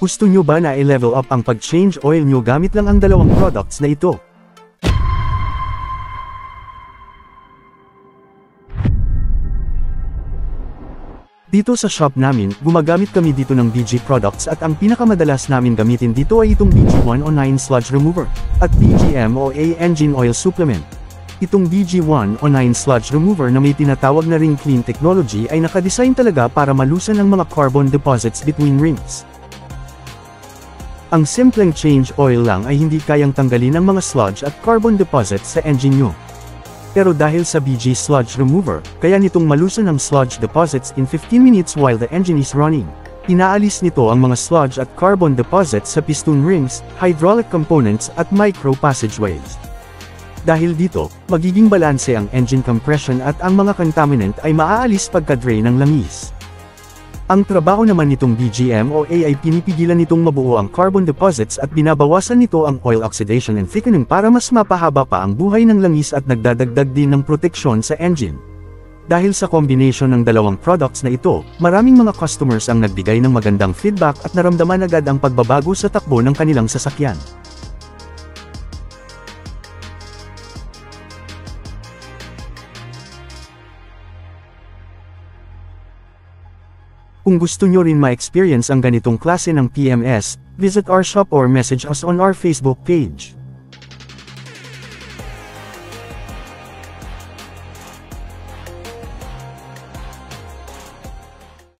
Gusto nyo ba na i-level up ang pag-change oil nyo gamit lang ang dalawang products na ito? Dito sa shop namin, gumagamit kami dito ng BG products at ang pinakamadalas namin gamitin dito ay itong BG109 Sludge Remover, at BGMOA Engine Oil Supplement. Itong BG109 Sludge Remover na may tinatawag na ring clean technology ay nakadesign talaga para malusan ang mga carbon deposits between rings. Ang simpleng change oil lang ay hindi kayang tanggalin ang mga sludge at carbon deposits sa engine nyo. Pero dahil sa BG Sludge Remover, kaya nitong malusan ang sludge deposits in 15 minutes while the engine is running. Inaalis nito ang mga sludge at carbon deposits sa piston rings, hydraulic components at micro passageways. Dahil dito, magiging balanse ang engine compression at ang mga contaminant ay maaalis pagka-drain ng langis. Ang trabaho naman nitong BGMOA ay pinipigilan nitong mabuo ang carbon deposits at binabawasan nito ang oil oxidation and thickening para mas mapahaba pa ang buhay ng langis at nagdadagdag din ng proteksyon sa engine. Dahil sa combination ng dalawang products na ito, maraming mga customers ang nagbigay ng magandang feedback at naramdaman agad ang pagbabago sa takbo ng kanilang sasakyan. Kung gusto nyo rin ma-experience ang ganitong klase ng PMS, visit our shop or message us on our Facebook page.